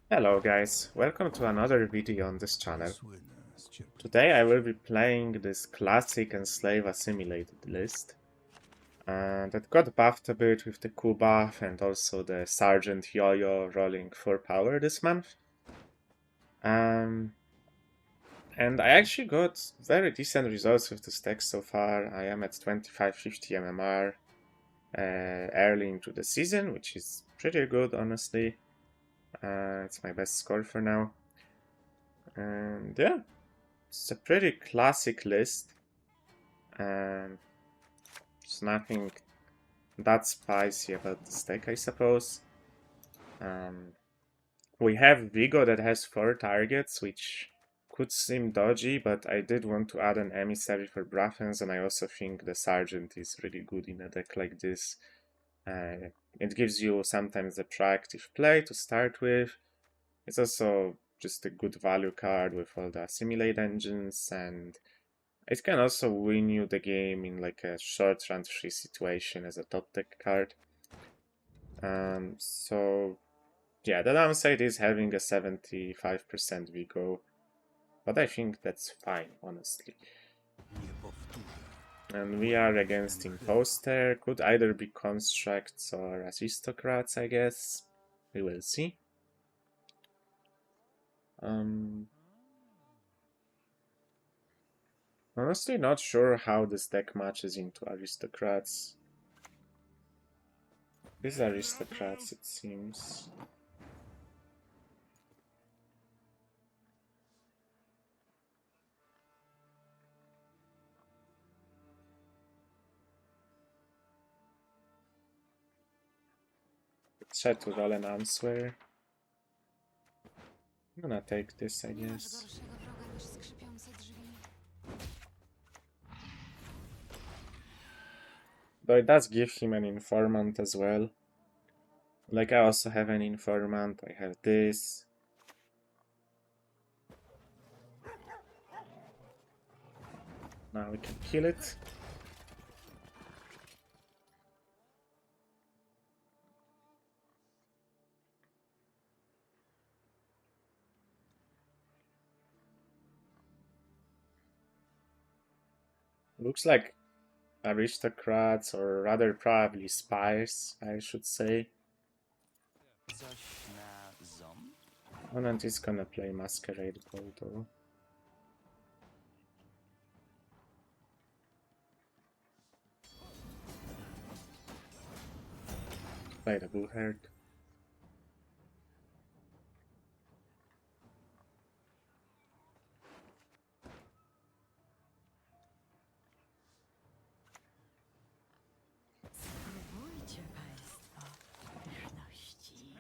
Hello guys, welcome to another video on this channel. Today I will be playing this classic Enslave Assimilated list. And it got buffed a bit with the Q buff and also the Sergeant Yo-Yo rolling 4 power this month. Um, and I actually got very decent results with this deck so far. I am at 2550 MMR early into the season, which is pretty good honestly. It's my best score for now. And yeah, it's a pretty classic list. And there's nothing that spicy about this deck, I suppose. Um, we have Vigo that has 4 targets, which could seem dodgy, but I did want to add an emissary for Braffens, and I also think the Sergeant is really good in a deck like this. It gives you sometimes a proactive play to start with. It's also just a good value card with all the Assimilate engines, and it can also win you the game in like a short run 3 situation as a top deck card. So yeah, the downside is having a 75% Vigo, but I think that's fine, honestly. And we are against Imposter, could either be Constructs or Aristocrats, I guess. We will see. Um, Honestly, not sure how this deck matches into Aristocrats. These Aristocrats, it seems. Try to roll an answer. I'm gonna take this, I Nie masz guess. gorszego wroga niż skrzypiące drzwi. Though it does give him an informant as well. Like, I also have an informant, I have this. Now we can kill it. Looks like aristocrats, or rather probably spies, I should say. Coś na ząb? Opponent is gonna play Masquerade Ball though. Play the Bullheart. Spróbujcie państwo pyszności.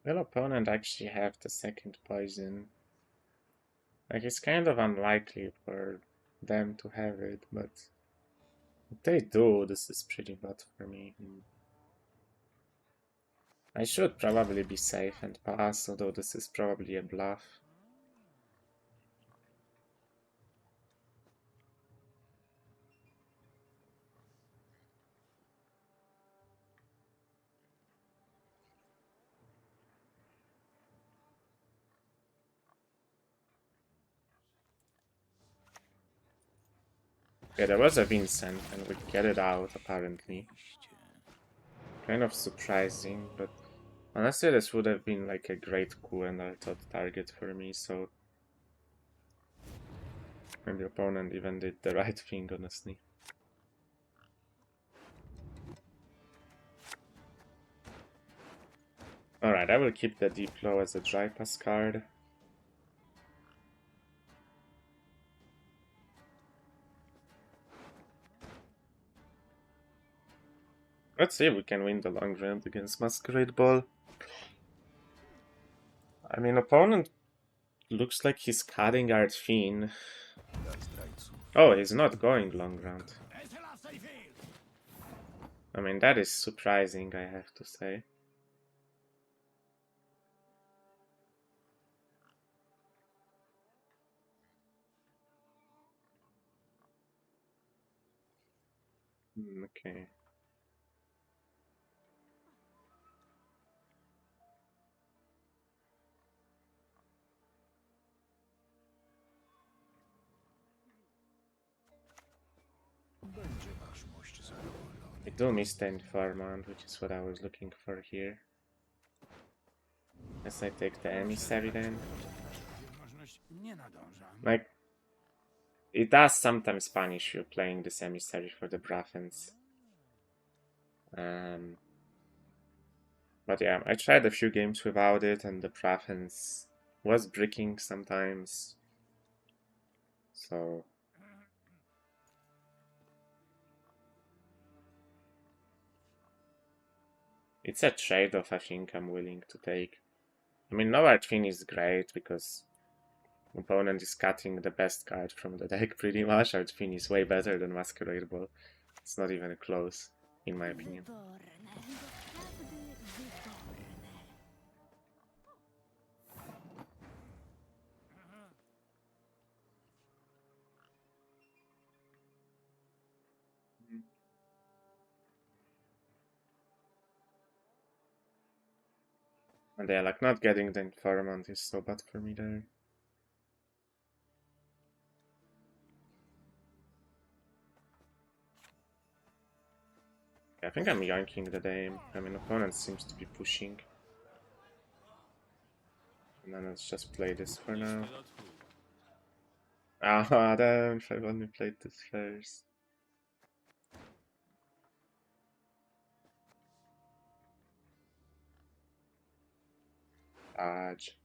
Will opponent actually have the second poison? Like, it's kind of unlikely for them to have it, but if they do, this is pretty bad for me. I should probably be safe and pass, although this is probably a bluff. Yeah, there was a Vincent, and we get it out, apparently. Kind of surprising, but honestly, this would have been like a great coup and I thought target for me, so... And the opponent even did the right thing, honestly. Alright, I will keep the Diplo as a dry pass card. Let's see if we can win the long round against Masquerade Ball. I mean, opponent looks like he's cutting Art Fiend. Oh, he's not going long round. I mean, that is surprising, I have to say. Okay. I do miss the informant, which is what I was looking for here. As I take the emissary then. Like, it does sometimes punish you playing this emissary for the Braffens. But yeah, I tried a few games without it, and the Braffens was bricking sometimes. So it's a trade-off I think I'm willing to take. I mean, no Archfin is great because opponent is cutting the best card from the deck pretty much. Archfin is way better than Masquerade Ball. It's not even close, in my opinion. And yeah, like not getting the informant is so bad for me there. I think I'm yoinking the game. I mean, opponent seems to be pushing. And then let's just play this for now. Ah, damn, if I only played this first. Dodge.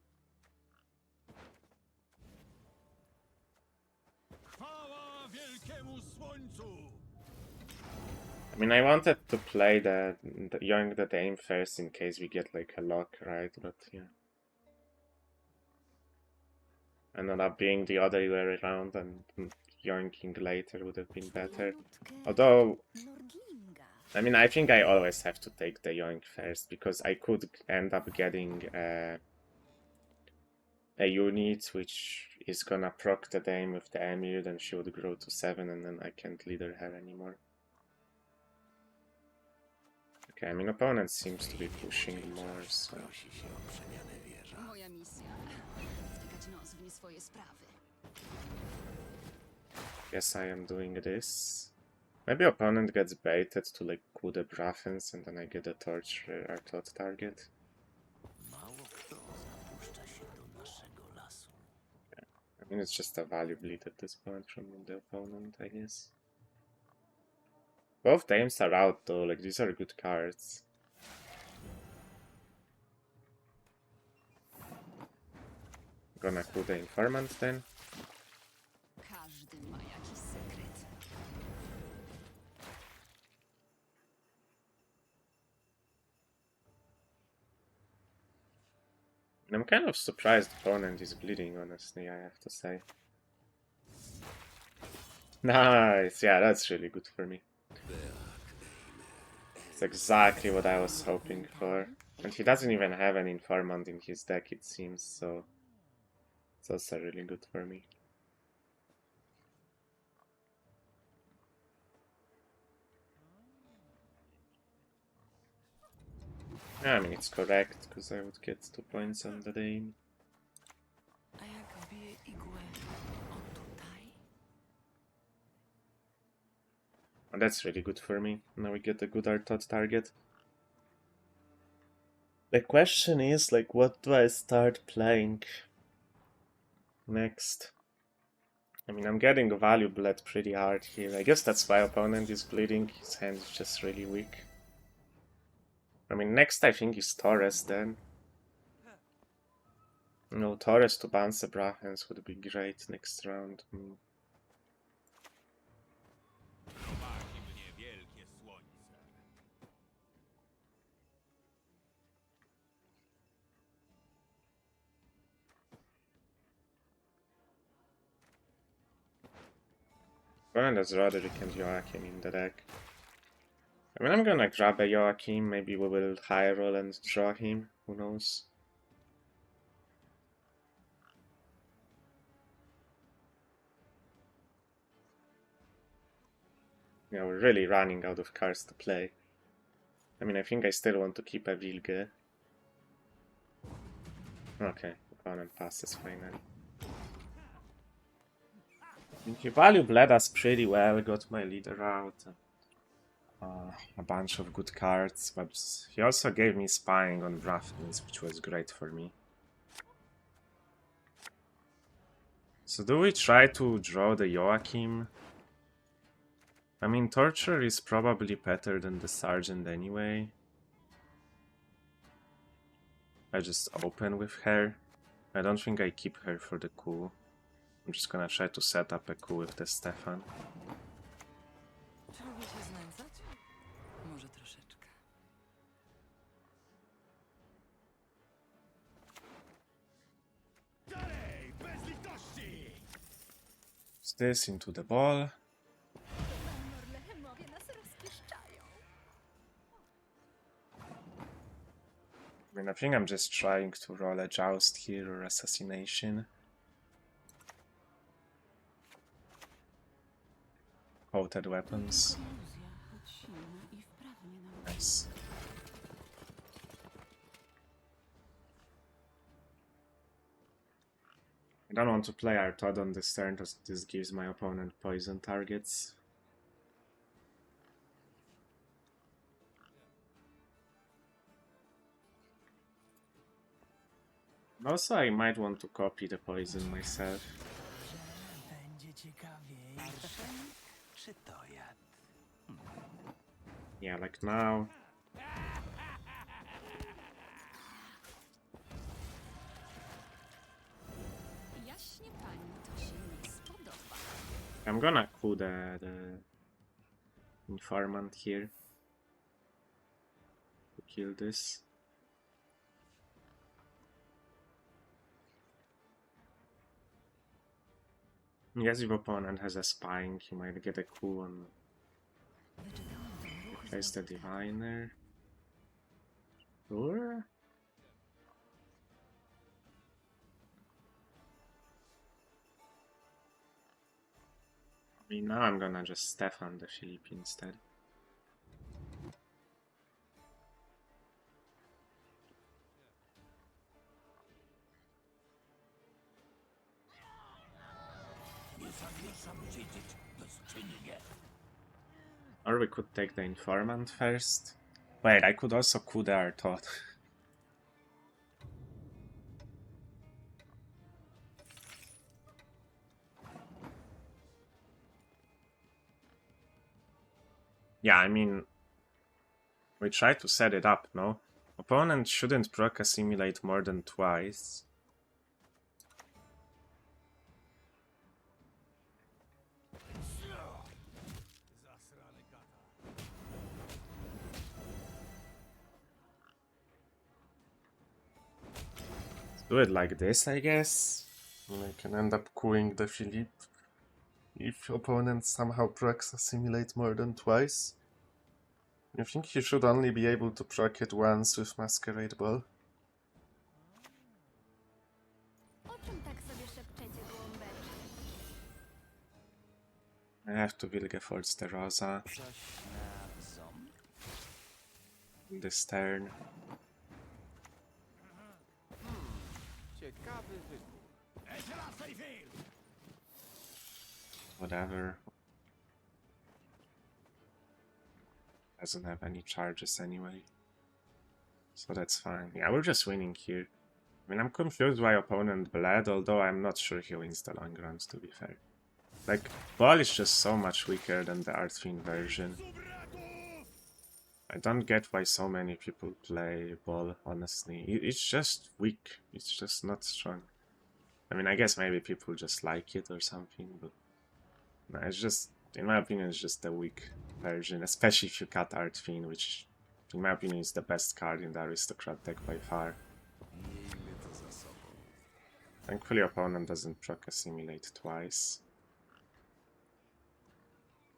I mean, I wanted to play the yoink the game first in case we get like a lock, right? But yeah. Ended up being the other way around, and yoinking later would have been better. Although, I mean, I think I always have to take the yoink first, because I could end up getting a unit which is gonna proc the dame with the Emir, then she would grow to 7 and then I can't leader her anymore. Okay, I mean, opponent seems to be pushing more, so... Moja misja. Wtykać nos w nie swoje sprawy. Guess I am doing this. Maybe opponent gets baited to like coup the Braffens and then I get a torch for our thought target. I mean, it's just a value bleed at this point from the opponent, I guess. Both dames are out though, like these are good cards. Gonna coup the informant then. Każdy ma jakiś sekret. And I'm kind of surprised opponent is bleeding, honestly, I have to say. Nice, yeah, that's really good for me. It's exactly what I was hoping for. And he doesn't even have an informant in his deck, it seems, so it's also really good for me. I mean, it's correct, because I would get 2 points on the dame. A jak bije igłę o tutaj? And that's really good for me. Now we get a good art target. The question is, like, what do I start playing next? I mean, I'm getting value bled pretty hard here. I guess that's why opponent is bleeding. His hand is just really weak. I mean, next I think is Torres then. No, Torres to bounce the Brahens would be great next round. Opponent has Roderick and Joachim in the deck. I mean, I'm gonna grab a Joachim, maybe we will high roll and draw him, who knows. Yeah, we're really running out of cards to play. I mean, I think I still want to keep a Vilge. Okay, opponent passes finally. I think he value bled us pretty well, got my leader out. a bunch of good cards, but he also gave me spying on Braffins, which was great for me. So do we try to draw the Joachim? I mean, Torture is probably better than the Sergeant anyway. I just open with her. I don't think I keep her for the coup. I'm just gonna try to set up a coup with the Stefan. Czy lubię się znęcać? Może troszeczkę. Use this into the ball. I mean, I think I'm just trying to roll a Joust here or Assassination. Coated weapons. Nice. I don't want to play Artod on this turn, because this gives my opponent poison targets. Also, I might want to copy the poison myself. Czy to jad? Yeah, like now. Jaśnie pani, to się nie spodoba. I'm gonna coup the informant here to kill this. Yes, if opponent has a spying, he might get a coup and replace the diviner. Sure. I mean, now I'm gonna just Stefan the Philippe instead. Or we could take the informant first. Wait, I could also coup the Artod. Yeah, I mean, we try to set it up, no? Opponent shouldn't proc Assimilate more than twice. Do it like this, I guess. And I can end up cooing the Philippe if opponent somehow procs Assimilate more than twice. I think he should only be able to proc it once with Masquerade Ball. I have to Wilgefortz the Rosa Coś na ząb? this turn. Ciekawy wybór. Whatever. Doesn't have any charges anyway. So that's fine. Yeah, we're just winning here. I mean, I'm confused why opponent bled, although I'm not sure he wins the long runs, to be fair. Like, Ball is just so much weaker than the Artfiend version. I don't get why so many people play Ball, honestly. It's just weak. It's just not strong. I mean, I guess maybe people just like it or something, but no, it's just, in my opinion, it's just a weak version, especially if you cut Artfiend, which, in my opinion, is the best card in the Aristocrat deck by far. Miejmy to za sobą. Thankfully, opponent doesn't proc Assimilate twice.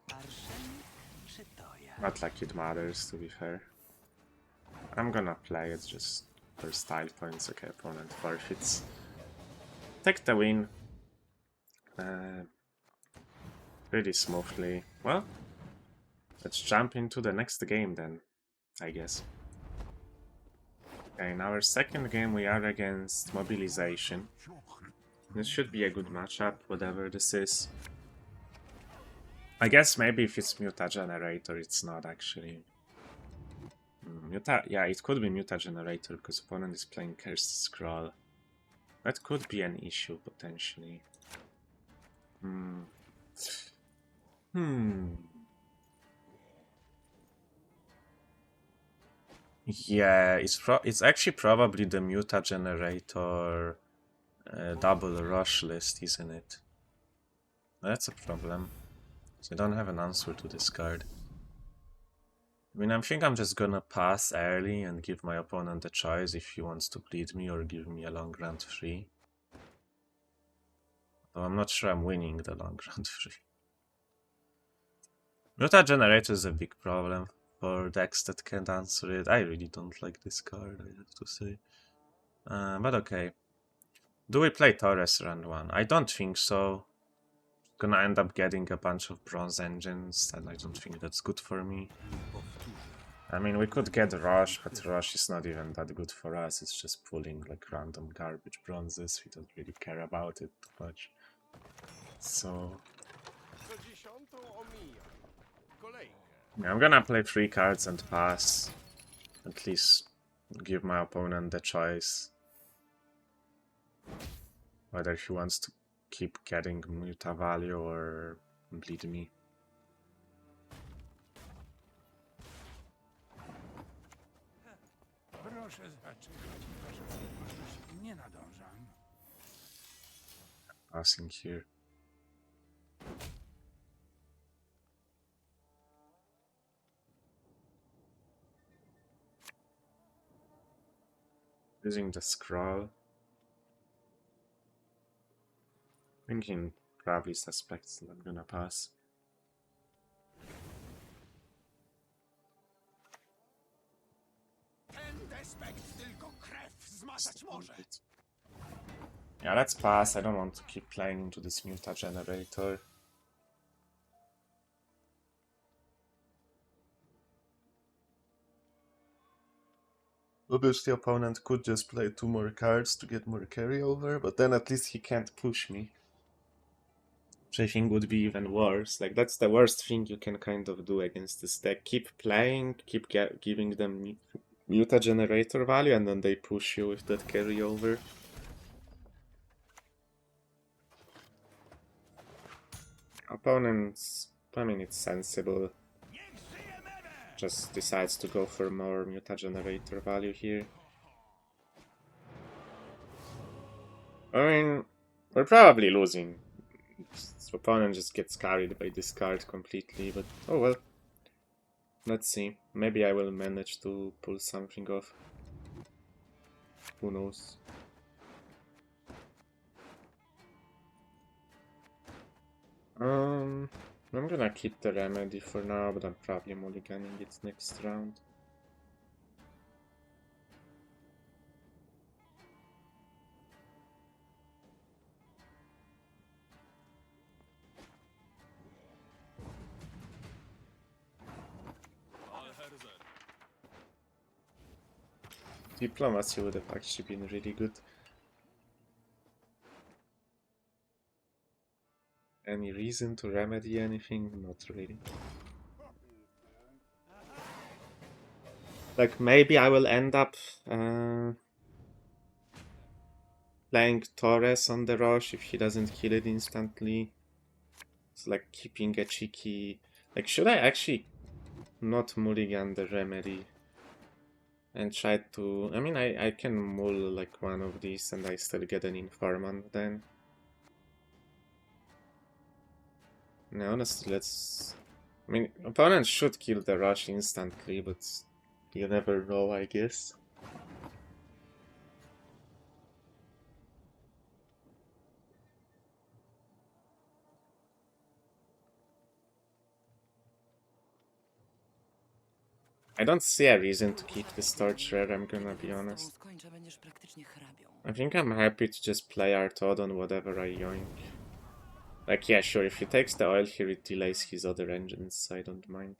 Arszenik czy to jad? Not like it matters, to be fair. I'm gonna play it just for style points. Okay, opponent forfeits. Take the win. Pretty smoothly. Well, let's jump into the next game then, I guess. Okay, in our second game we are against Mobilization. This should be a good matchup, whatever this is. I guess maybe if it's Mutagenerator, it's not actually. Yeah, it could be Mutagenerator because opponent is playing Cursed Scroll. That could be an issue potentially. Yeah, it's actually probably the Mutagenerator double rush list, isn't it? That's a problem. So I don't have an answer to this card. I mean, I think I'm just gonna pass early and give my opponent a choice if he wants to bleed me or give me a long round 3. Though I'm not sure I'm winning the long round 3. Mutagenerator is a big problem for decks that can't answer it. I really don't like this card, I have to say. But okay. Do we play Torres round 1? I don't think so. Gonna end up getting a bunch of bronze engines, and I don't think that's good for me. I mean, we could get Rush, but Rush is not even that good for us. It's just pulling like random garbage bronzes. We don't really care about it too much. So yeah, I'm gonna play 3 cards and pass. At least give my opponent the choice whether he wants to keep getting Muta value or bleed me. Proszę zaczekać, proszę. Nie nadążam. Passing here. Using the scroll. Thinking probably suspects that I'm gonna pass. Ten despekt tylko krew zmazać może. Yeah, let's pass. I don't want to keep playing into this Mutagenerator. Obviously, opponent could just play 2 more cards to get more carryover, but then at least he can't push me. Which I think would be even worse. Like, that's the worst thing you can kind of do against this deck. Keep playing, keep giving them Mutagenerator value, and then they push you with that carryover. Opponents, I mean, it's sensible. Just decides to go for more Mutagenerator value here. I mean, we're probably losing. The opponent just gets carried by this card completely, but oh well. Let's see. Maybe I will manage to pull something off. Who knows? I'm gonna keep the remedy for now, but I'm probably mulliganing it next round. Diplomacy would have actually been really good. Any reason to remedy anything? Not really. Like, maybe I will end up playing Torres on the rush if he doesn't kill it instantly. It's like keeping a cheeky... Like, should I actually not mulligan the remedy? And try to... I mean, I can mull like one of these and I still get an informant then. No, honestly, let's... I mean, opponents should kill the rush instantly, but you never know, I guess. I don't see a reason to keep this torch rare, I'm gonna be honest. I think I'm happy to just play Artod on whatever I yoink. Like, yeah, sure, if he takes the oil here, it delays his other engines, so I don't mind.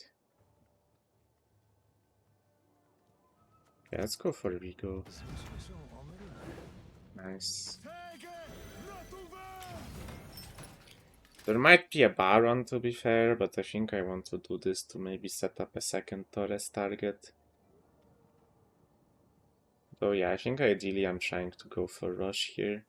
Yeah, let's go for Vigo. Nice. There might be a Baron to be fair, but I think I want to do this to maybe set up a second Torres target. So yeah, I think ideally I'm trying to go for Rush here.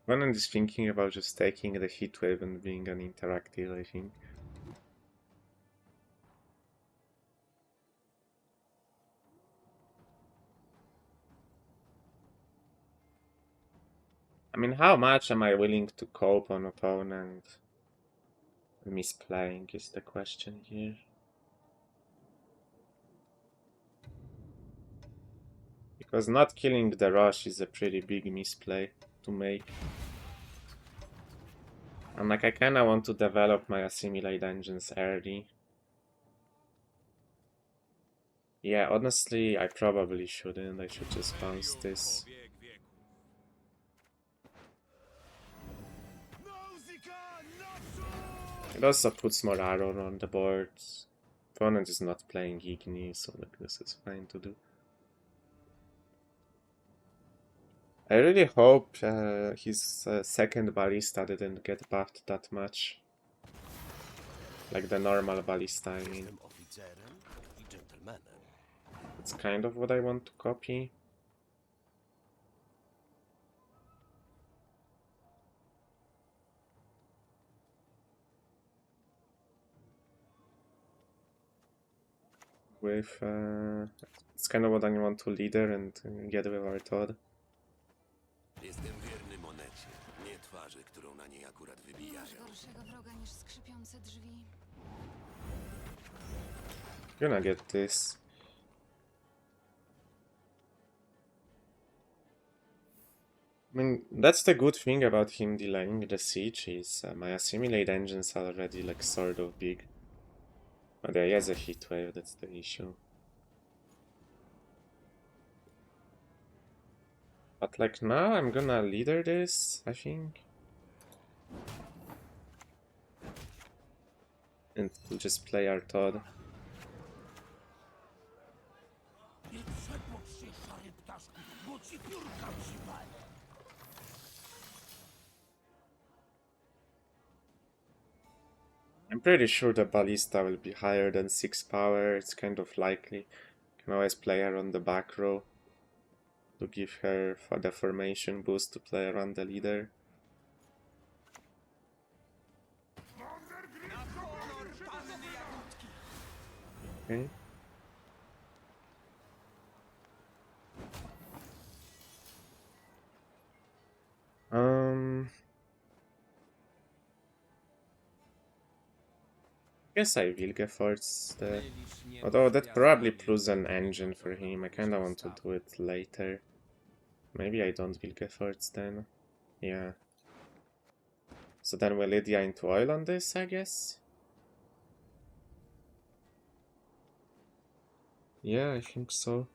Opponent is thinking about just taking the Heat Wave and being an interactive, I think. I mean, how much am I willing to cope on opponent misplaying is the question here. Because not killing the Rush is a pretty big misplay to make. And like, I kinda want to develop my Assimilate engines early. Yeah, honestly, I probably shouldn't. I should just bounce this. It also puts more arrow on the board. Opponent is not playing Igni, so like this is fine to do. I really hope his second ballista didn't get buffed that much. Like the normal ballista, I mean. Jestem oficerem i dżentelmenem. It's kind of what I want to copy. With it's kind of what I want to leader and get with our Todd. Jestem wierny monecie, nie twarzy, którą na niej akurat Nie masz wybijają. gorszego wroga niż skrzypiące drzwi. Gonna get this. I mean, that's the good thing about him delaying the siege is my Assimilate engines are already like sort of big. But yeah, he has a heat wave, that's the issue. But like now I'm gonna leader this, I think. And we'll just play our Todd. Nie przepocz się, szary ptaszku, bo ci piórka przypali. I'm pretty sure the ballista will be higher than 6 power, it's kind of likely. Can always play her on the back row to give her for the formation boost to play around the leader. Okay. Guess I will get force the. Although that probably plus an engine for him. I kinda want to do it later. Maybe I don't will get force then. Yeah. So then we'll Lydia into oil on this, I guess. Yeah, I think so.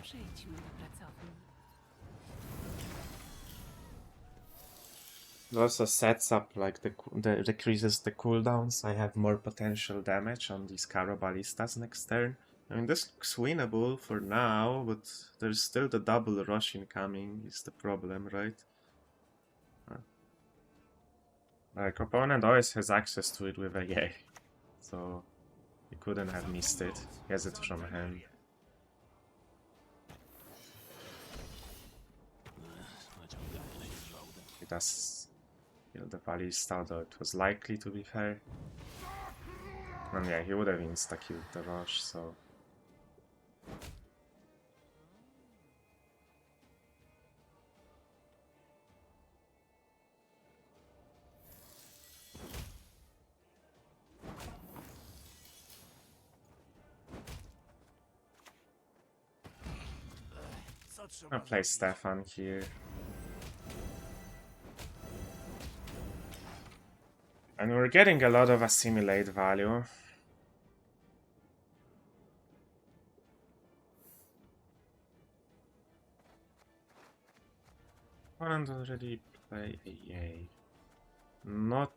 Przejdźmy do pracowni. It also sets up like the decreases the cooldowns. I have more potential damage on these Caro Ballistas next turn. I mean, this looks winnable for now, but there's still the double rush incoming, is the problem, right? Like, opponent always has access to it with a yay, so he couldn't have missed it. He has it from hand. He does kill the ballista, though it was likely to be fair. And yeah, he would have insta-killed the rush, so... I'll play Stefan here. And we're getting a lot of Assimilate value. opponent already play AA? Not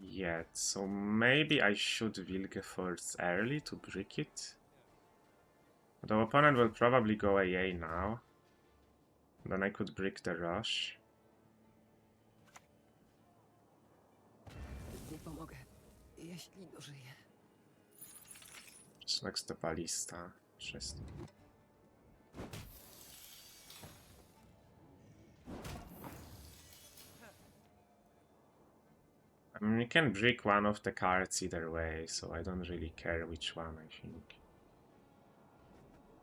yet, so maybe I should Wilgefortz early to brick it. The opponent will probably go AA now. Then I could brick the rush. Nie pomogę, jeśli dożyję. Just next to ballista. Interesting. I mean, you can brick one of the cards either way, so I don't really care which one, I think.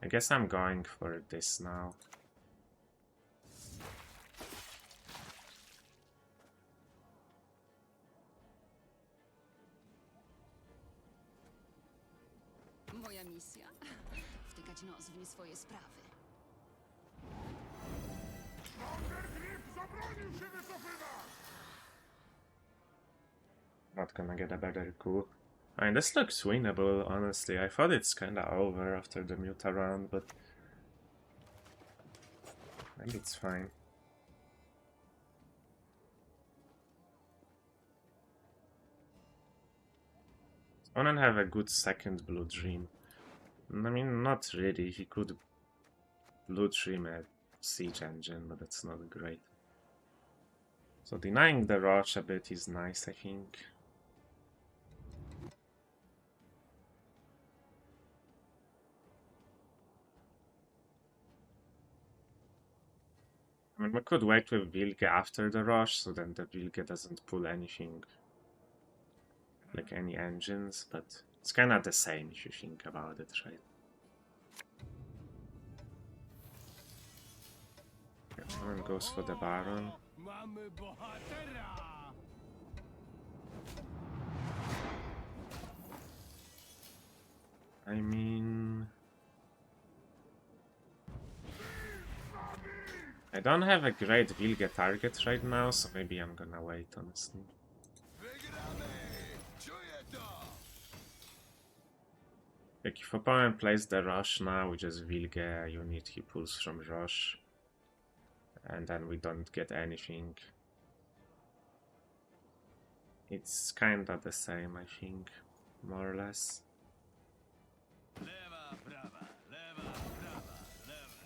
I guess I'm going for this now. Moja misja? Wtykać nos w nie swoje sprawy. Not gonna get a better coup. I mean, this looks winnable, honestly. I thought it's kinda over after the Muta round, but maybe it's fine. Opponent have a good second blue dream. I mean, not really. He could blue dream a siege engine, but that's not great. So denying the rush a bit is nice, I think. I mean, we could wait with Wilge after the rush, so then the Wilge doesn't pull anything, like any engines, but it's kind of the same if you think about it, right? Opponent goes for the Baron. Mamy bohatera! I mean... I don't have a great Wilge target right now, so maybe I'm gonna wait, honestly. Like, if opponent plays the rush now, we just Wilge a unit he pulls from rush. And then we don't get anything. It's kinda the same, I think, more or less. Lewa, prawa, lewa, prawa, lewa.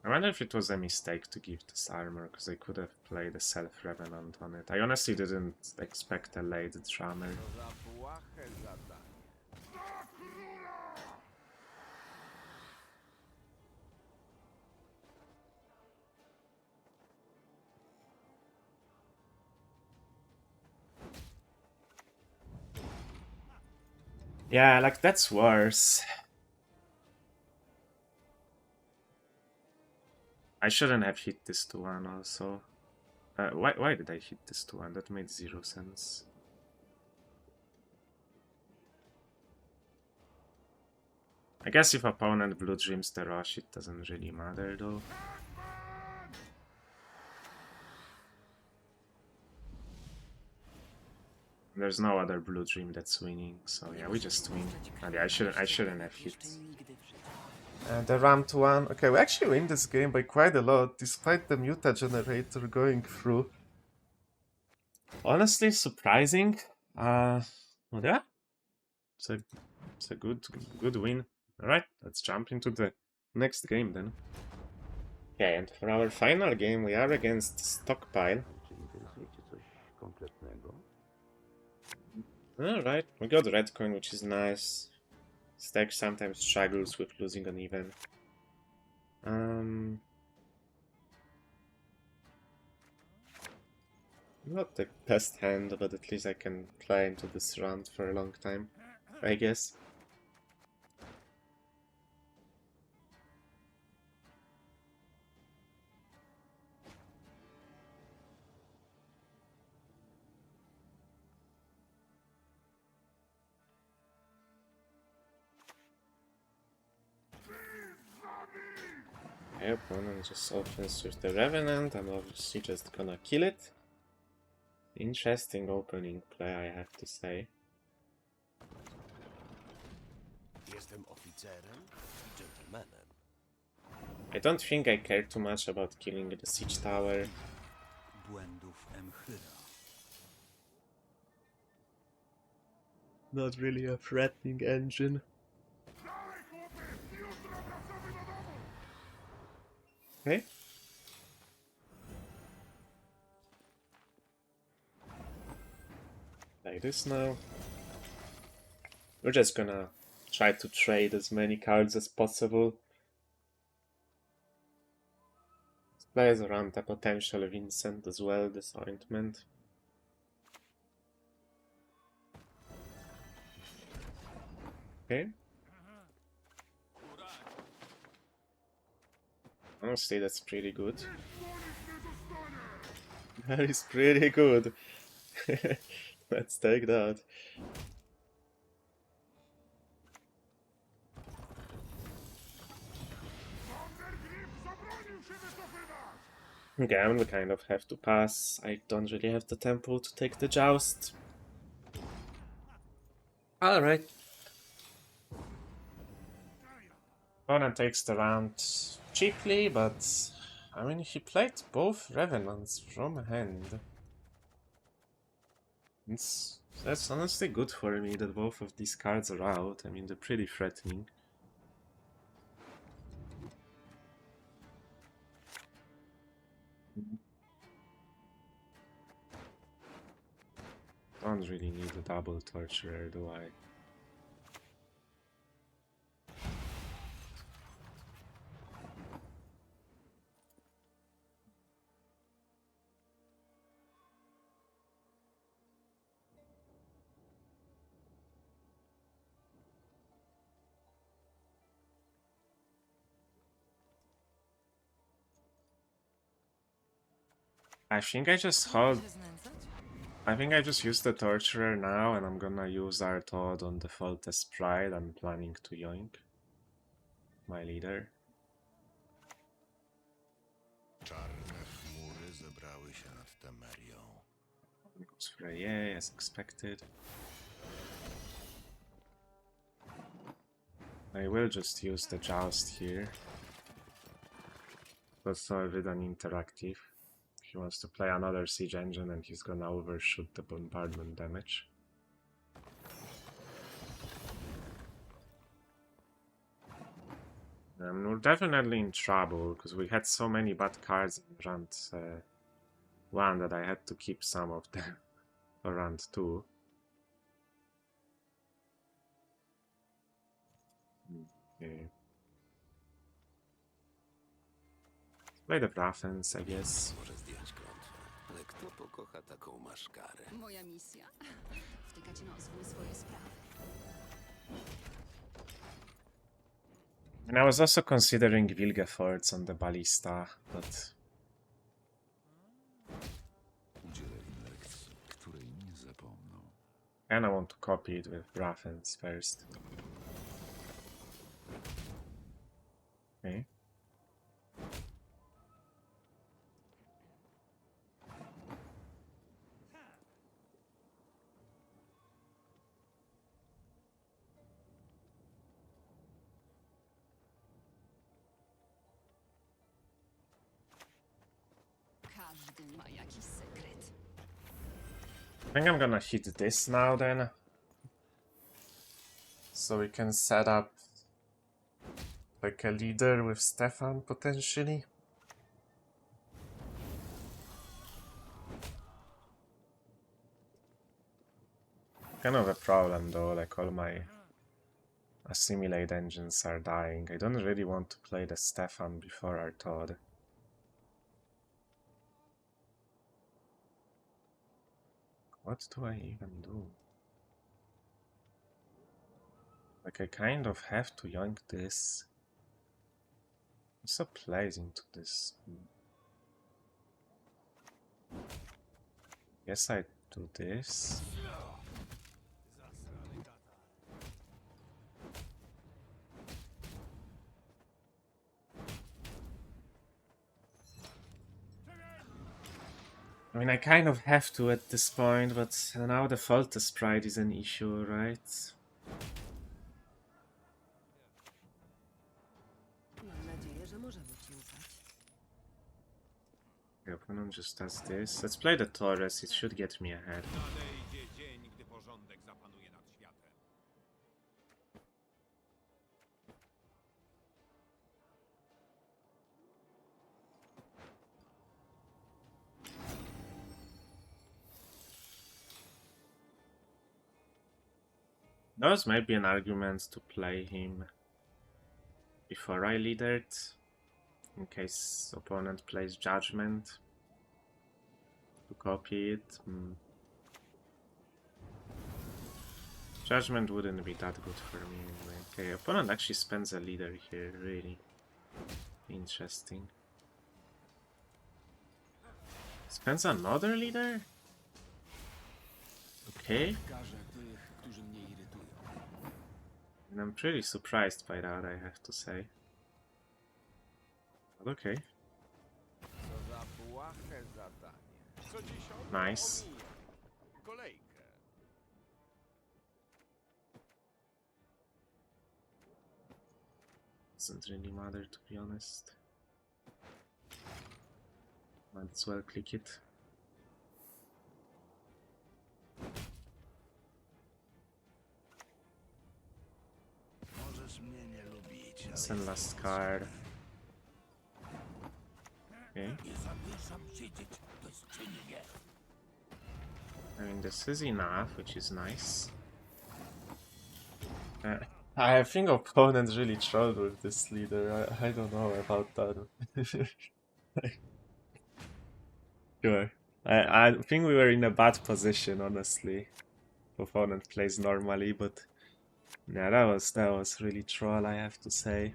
I wonder if it was a mistake to give this armor, because I could have played a Self-Revenant on it. I honestly didn't expect a late drummer. Yeah, like, that's worse. I shouldn't have hit this 2-1 also. Why did I hit this 2-1? That made 0 sense. I guess if opponent blue dreams the rush, it doesn't really matter though. There's no other blue dream that's winning, so yeah, we just win. And yeah, I shouldn't have hit. The Ram to 1. Okay, we actually win this game by quite a lot, despite the Mutagenerator going through. Honestly, surprising. Well, yeah, it's a good win. All right, let's jump into the next game then. Okay, and for our final game, we are against Stockpile. Alright, we got red coin, which is nice. Stack sometimes struggles with losing uneven. Not the best hand, but at least I can play into this round for a long time, I guess. My opponent just opens with the Revenant, I'm obviously just gonna kill it. Interesting opening play, I have to say. Jestem oficerem i I don't think I care too much about killing the siege tower. Błędów Emchyra. Not really a threatening engine. Okay. Like this now. We're just gonna try to trade as many cards as possible. Plays around a potential Vincent as well, this ointment. Okay. Honestly, that's pretty good. That is pretty good. Let's take that. Okay, I'm gonna kind of have to pass. I don't really have the tempo to take the joust. Alright. Opponent takes the round cheaply, but I mean, he played both Revenants from hand. That's honestly good for me that both of these cards are out. I mean, they're pretty threatening. Don't really need a double torturer, do I? I think I just hold. I think I just use the Torturer now, and I'm gonna use our Todd on default as Pride. I'm planning to yoink my leader. Czarne chmury zebrały się nad Temerią. Goes Freya as expected. I will just use the Joust here. That's solid and interactive. He wants to play another siege engine and he's gonna overshoot the bombardment damage. We're definitely in trouble because we had so many bad cards in round 1 that I had to keep some of them for round 2. Okay. Play the Braffens, I guess. Może zdjąć klątwę, ale kto pokocha taką maszkarę? Moja misja? Wtykać nos w swoje sprawy. And I was also considering Wilgefortz on the Ballista, but Udzielę im lekcji, której nie zapomną. I kinda want to copy it with Braffens first. Okay. Każdy ma jakiś sekret. I think I'm gonna hit this now then. So we can set up like a leader with Stefan potentially. Kind of a problem though, like all my Assimilate engines are dying. I don't really want to play the Stefan before our Todd. What do I even do? Like, I kind of have to yoink this. Also plays into this. Guess I do this. I mean, I kind of have to at this point, but now the Faultless Pride is an issue, right? Mam nadzieję, że możemy ci ufać. The opponent just does this. Let's play the Taurus, it should get me ahead. Nadejdzie dzień, gdy porządek zapanuje nad światem. Those might be an argument to play him before I leadered, in case opponent plays Judgment. To copy it. Judgment wouldn't be that good for me anyway. Okay, opponent actually spends a leader here, really interesting. Spends another leader? Okay. And I'm pretty surprised by that, I have to say. But okay. Nice. Doesn't really matter, to be honest. Might as well click it. Send last card. Okay. I mean, this is enough, which is nice. I think opponents really trolled with this leader. I don't know about that. Sure. I think we were in a bad position, honestly. Opponent plays normally, but yeah, that was really troll, I have to say.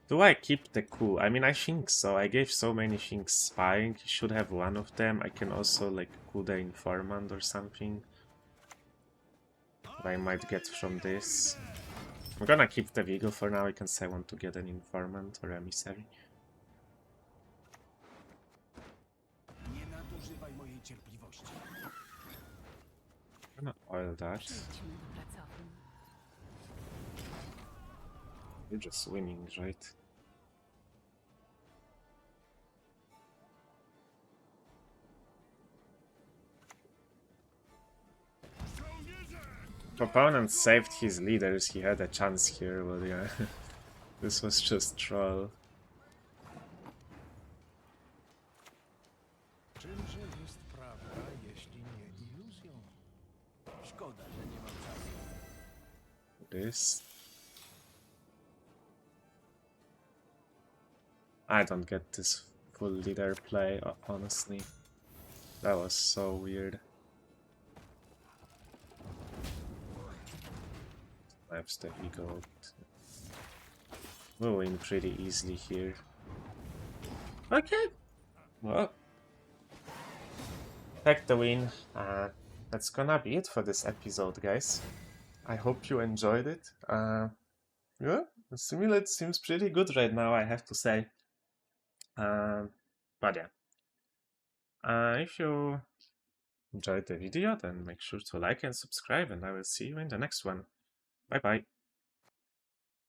Do I keep the coup? I mean, I think so. I gave so many things spying. He should have one of them. I can also like coup the informant or something that I might get from this. I'm gonna keep the Vigo for now, because I want to get an informant or emissary. I'm gonna oil that. Przejdźmy do pracowni. You're just winning, right? Opponent saved his leaders, he had a chance here, but yeah, this was just troll. Czymże jest prawda, jeśli nie iluzją? Szkoda, że nie mam czasu. This. I don't get this full leader play, honestly. That was so weird. Perhaps the Vigo. We'll win pretty easily here. Okay. Well. Take the win. That's gonna be it for this episode, guys. I hope you enjoyed it. Yeah, Assimilate seems pretty good right now, I have to say. But yeah. If you enjoyed the video, then make sure to like and subscribe, and I will see you in the next one. Bye bye.